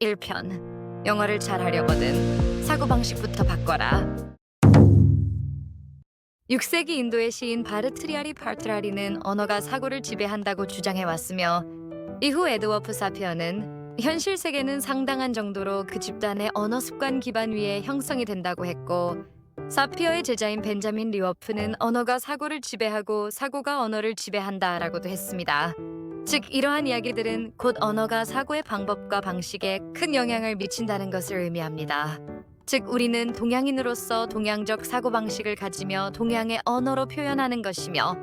1편. 영어를 잘하려거든 사고방식부터 바꿔라. 6세기 인도의 시인 바르트리아리 파르트라리는 언어가 사고를 지배한다고 주장해왔으며, 이후 에드워프 사피어는 현실 세계는 상당한 정도로 그 집단의 언어 습관 기반 위에 형성이 된다고 했고, 사피어의 제자인 벤자민 리워프는 언어가 사고를 지배하고 사고가 언어를 지배한다라고도 했습니다. 즉, 이러한 이야기들은 곧 언어가 사고의 방법과 방식에 큰 영향을 미친다는 것을 의미합니다. 즉, 우리는 동양인으로서 동양적 사고방식을 가지며 동양의 언어로 표현하는 것이며,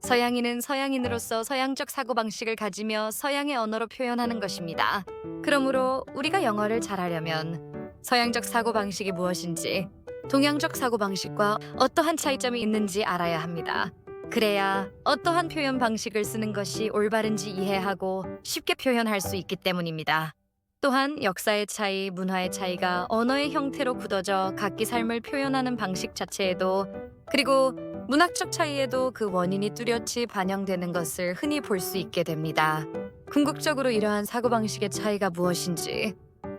서양인은 서양인으로서 서양적 사고방식을 가지며 서양의 언어로 표현하는 것입니다. 그러므로 우리가 영어를 잘하려면 서양적 사고방식이 무엇인지, 동양적 사고방식과 어떠한 차이점이 있는지 알아야 합니다. 그래야 어떠한 표현 방식을 쓰는 것이 올바른지 이해하고 쉽게 표현할 수 있기 때문입니다. 또한 역사의 차이, 문화의 차이가 언어의 형태로 굳어져 각기 삶을 표현하는 방식 자체에도, 그리고 문학적 차이에도 그 원인이 뚜렷이 반영되는 것을 흔히 볼 수 있게 됩니다. 궁극적으로 이러한 사고방식의 차이가 무엇인지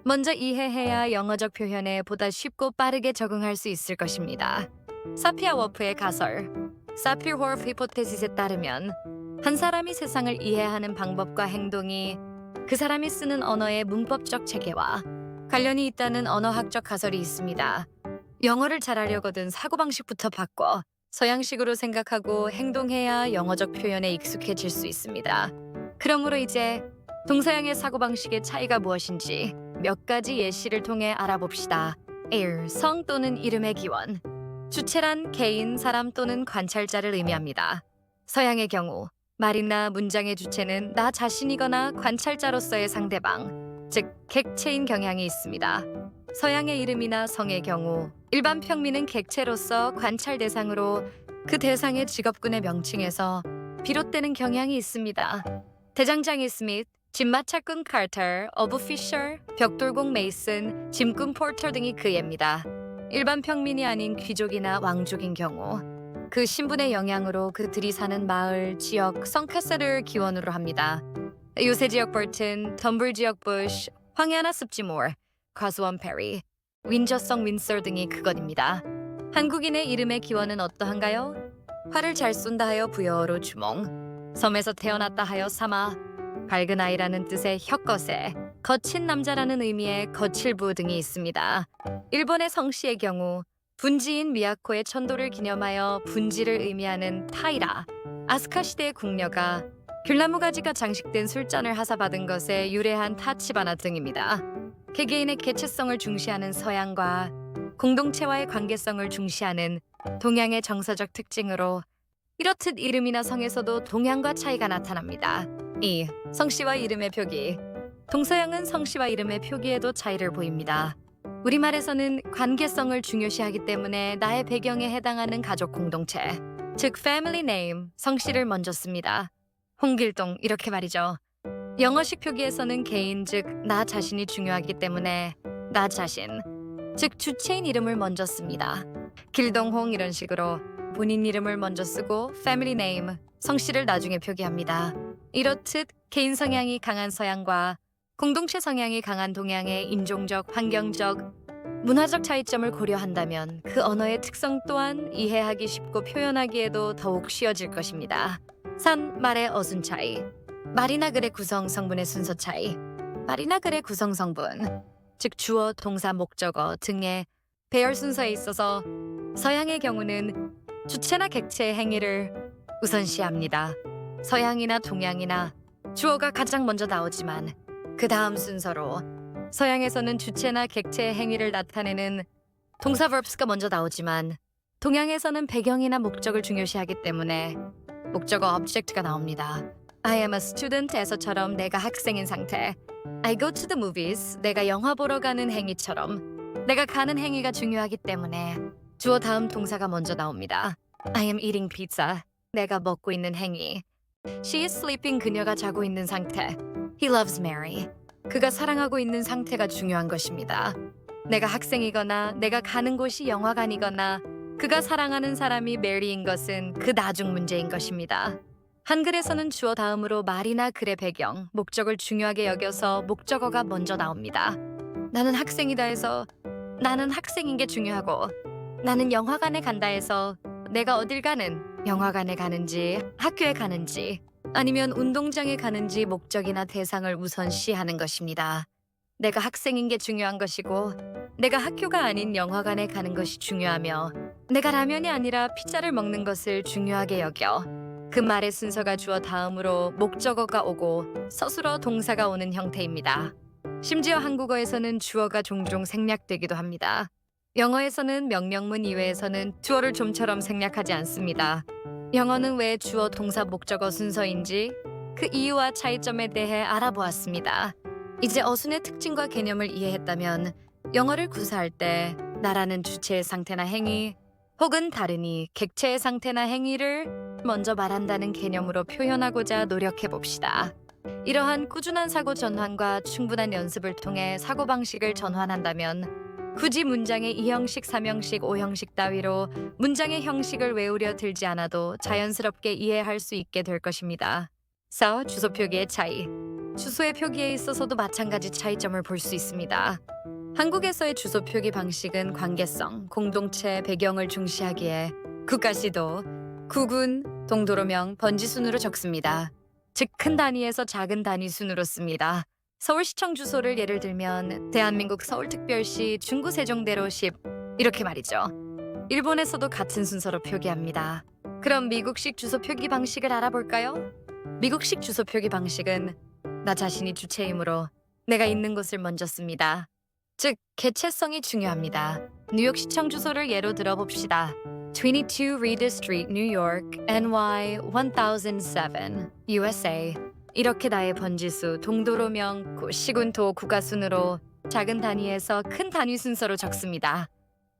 먼저 이해해야 영어적 표현에 보다 쉽고 빠르게 적응할 수 있을 것입니다. 사피아 워프의 가설 사피어-워프 히포테시스에 따르면, 한 사람이 세상을 이해하는 방법과 행동이 그 사람이 쓰는 언어의 문법적 체계와 관련이 있다는 언어학적 가설이 있습니다. 영어를 잘하려거든 사고방식부터 바꿔 서양식으로 생각하고 행동해야 영어적 표현에 익숙해질 수 있습니다. 그러므로 이제 동서양의 사고방식의 차이가 무엇인지 몇 가지 예시를 통해 알아봅시다. 1. 성 또는 이름의 기원. 주체란 개인, 사람 또는 관찰자를 의미합니다. 서양의 경우 말이나 문장의 주체는 나 자신이거나 관찰자로서의 상대방, 즉 객체인 경향이 있습니다. 서양의 이름이나 성의 경우 일반 평민은 객체로서 관찰 대상으로 그 대상의 직업군의 명칭에서 비롯되는 경향이 있습니다. 대장장이 스미스, 집마차꾼 카터, 어부 피셔, 벽돌공 메이슨, 짐꾼 포터 등이 그 예입니다. 일반 평민이 아닌 귀족이나 왕족인 경우 그 신분의 영향으로 그들이 사는 마을, 지역, 성카세를 기원으로 합니다. 요새 지역 버튼, 덤블 지역 부시, 황야나 습지 모어, 과수원 페리, 윈저성 윈서 등이 그것입니다. 한국인의 이름의 기원은 어떠한가요? 활을 잘 쏜다 하여 부여어로 주몽, 섬에서 태어났다 하여 사마, 밝은 아이라는 뜻의 혁거세, 거친 남자라는 의미의 거칠부 등이 있습니다. 일본의 성씨의 경우 분지인 미야코의 천도를 기념하여 분지를 의미하는 타이라, 아스카 시대의 궁녀가 귤나무 가지가 장식된 술잔을 하사받은 것에 유래한 타치바나 등입니다. 개개인의 개체성을 중시하는 서양과 공동체와의 관계성을 중시하는 동양의 정서적 특징으로 이렇듯 이름이나 성에서도 동양과 차이가 나타납니다. 2. 성씨와 이름의 표기. 동서양은 성씨와 이름의 표기에도 차이를 보입니다. 우리말에서는 관계성을 중요시하기 때문에 나의 배경에 해당하는 가족 공동체, 즉 family name, 성씨를 먼저 씁니다. 홍길동 이렇게 말이죠. 영어식 표기에서는 개인, 즉 나 자신이 중요하기 때문에 나 자신, 즉 주체인 이름을 먼저 씁니다. 길동홍 이런 식으로 본인 이름을 먼저 쓰고 family name, 성씨를 나중에 표기합니다. 이렇듯 개인 성향이 강한 서양과 공동체 성향이 강한 동양의 인종적, 환경적, 문화적 차이점을 고려한다면 그 언어의 특성 또한 이해하기 쉽고 표현하기에도 더욱 쉬워질 것입니다. 3. 말의 어순 차이. 말이나 글의 구성, 성분의 순서 차이. 말이나 글의 구성 성분, 즉 주어, 동사, 목적어 등의 배열 순서에 있어서 서양의 경우는 주체나 객체의 행위를 우선시합니다. 서양이나 동양이나 주어가 가장 먼저 나오지만 그 다음 순서로 서양에서는 주체나 객체의 행위를 나타내는 동사 verbs가 먼저 나오지만 동양에서는 배경이나 목적을 중요시하기 때문에 목적어 object가 나옵니다. I am a student에서처럼 내가 학생인 상태, I go to the movies, 내가 영화 보러 가는 행위처럼 내가 가는 행위가 중요하기 때문에 주어 다음 동사가 먼저 나옵니다. I am eating pizza, 내가 먹고 있는 행위. She is sleeping, 그녀가 자고 있는 상태. He loves Mary, 그가 사랑하고 있는 상태가 중요한 것입니다. 내가 학생이거나 내가 가는 곳이 영화관이거나 그가 사랑하는 사람이 메리인 것은 그 나중 문제인 것입니다. 한글에서는 주어 다음으로 말이나 글의 배경, 목적을 중요하게 여겨서 목적어가 먼저 나옵니다. 나는 학생이다 해서 나는 학생인 게 중요하고, 나는 영화관에 간다 해서 내가 어딜 가는, 영화관에 가는지 학교에 가는지 아니면 운동장에 가는지 목적이나 대상을 우선시하는 것입니다. 내가 학생인 게 중요한 것이고, 내가 학교가 아닌 영화관에 가는 것이 중요하며, 내가 라면이 아니라 피자를 먹는 것을 중요하게 여겨 그 말의 순서가 주어 다음으로 목적어가 오고 서술어 동사가 오는 형태입니다. 심지어 한국어에서는 주어가 종종 생략되기도 합니다. 영어에서는 명령문 이외에서는 주어를 좀처럼 생략하지 않습니다. 영어는 왜 주어 동사 목적어 순서인지 그 이유와 차이점에 대해 알아보았습니다. 이제 어순의 특징과 개념을 이해했다면 영어를 구사할 때 나라는 주체의 상태나 행위 혹은 다르니 객체의 상태나 행위를 먼저 말한다는 개념으로 표현하고자 노력해 봅시다. 이러한 꾸준한 사고 전환과 충분한 연습을 통해 사고방식을 전환한다면 굳이 문장의 2형식, 3형식, 5형식 따위로 문장의 형식을 외우려 들지 않아도 자연스럽게 이해할 수 있게 될 것입니다. 주소 표기의 차이. 주소의 표기에 있어서도 마찬가지 차이점을 볼 수 있습니다. 한국에서의 주소 표기 방식은 관계성, 공동체, 배경을 중시하기에 국가시도, 구군, 동도로명, 번지순으로 적습니다. 즉 큰 단위에서 작은 단위 순으로 씁니다. 서울시청 주소를 예를 들면 대한민국 서울특별시 중구 세종대로 10 이렇게 말이죠. 일본에서도 같은 순서로 표기합니다. 그럼 미국식 주소 표기 방식을 알아볼까요? 미국식 주소 표기 방식은 나 자신이 주체이므로 내가 있는 곳을 먼저 씁니다. 즉, 개체성이 중요합니다. 뉴욕시청 주소를 예로 들어봅시다. 22 Reed Street, New York, NY 1007, USA. 이렇게 나의 번지수, 동도로명, 시군도, 국가순으로 작은 단위에서 큰 단위 순서로 적습니다.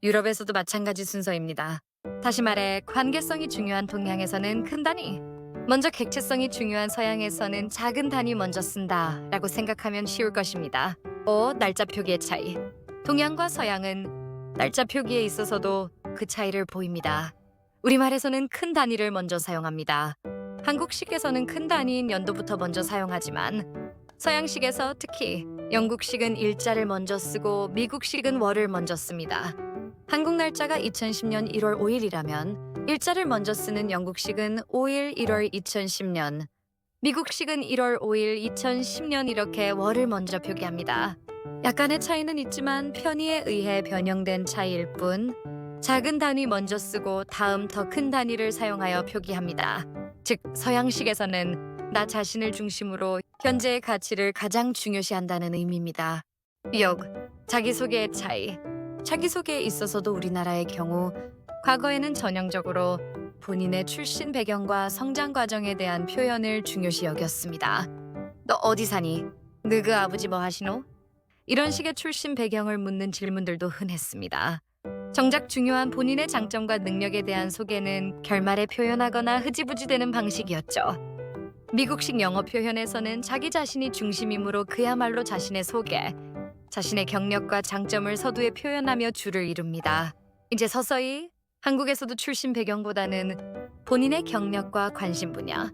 유럽에서도 마찬가지 순서입니다. 다시 말해 관계성이 중요한 동양에서는 큰 단위, 먼저 객체성이 중요한 서양에서는 작은 단위 먼저 쓴다 라고 생각하면 쉬울 것입니다. 날짜 표기의 차이. 동양과 서양은 날짜 표기에 있어서도 그 차이를 보입니다. 우리말에서는 큰 단위를 먼저 사용합니다. 한국식에서는 큰 단위인 연도부터 먼저 사용하지만 서양식에서 특히 영국식은 일자를 먼저 쓰고 미국식은 월을 먼저 씁니다. 한국 날짜가 2010년 1월 5일이라면 일자를 먼저 쓰는 영국식은 5일 1월 2010년, 미국식은 1월 5일 2010년 이렇게 월을 먼저 표기합니다. 약간의 차이는 있지만 편의에 의해 변형된 차이일 뿐 작은 단위 먼저 쓰고 다음 더 큰 단위를 사용하여 표기합니다. 즉 서양식에서는 나 자신을 중심으로 현재의 가치를 가장 중요시한다는 의미입니다. 자기소개의 차이. 자기소개에 있어서도 우리나라의 경우 과거에는 전형적으로 본인의 출신 배경과 성장 과정에 대한 표현을 중요시 여겼습니다. 너 어디 사니? 너그 아버지 뭐 하시노? 이런 식의 출신 배경을 묻는 질문들도 흔했습니다. 정작 중요한 본인의 장점과 능력에 대한 소개는 결말에 표현하거나 흐지부지 되는 방식이었죠. 미국식 영어 표현에서는 자기 자신이 중심이므로 그야말로 자신의 소개, 자신의 경력과 장점을 서두에 표현하며 줄을 이룹니다. 이제 서서히 한국에서도 출신 배경보다는 본인의 경력과 관심 분야,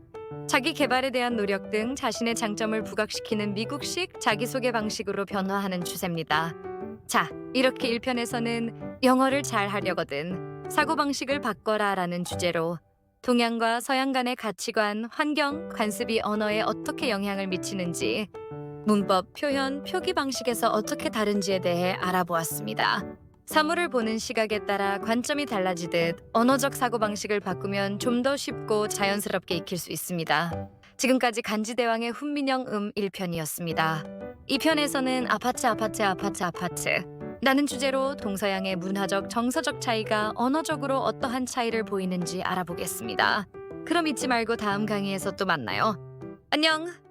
자기 개발에 대한 노력 등 자신의 장점을 부각시키는 미국식 자기소개 방식으로 변화하는 추세입니다. 이렇게 1편에서는 영어를 잘 하려거든 사고방식을 바꿔라 라는 주제로 동양과 서양 간의 가치관, 환경, 관습이 언어에 어떻게 영향을 미치는지, 문법, 표현, 표기 방식에서 어떻게 다른지에 대해 알아보았습니다. 사물을 보는 시각에 따라 관점이 달라지듯 언어적 사고방식을 바꾸면 좀 더 쉽고 자연스럽게 익힐 수 있습니다. 지금까지 간지대왕의 훈민영 1편이었습니다. 2편에서는 아파트 라는 주제로 동서양의 문화적, 정서적 차이가 언어적으로 어떠한 차이를 보이는지 알아보겠습니다. 그럼 잊지 말고 다음 강의에서 또 만나요. 안녕!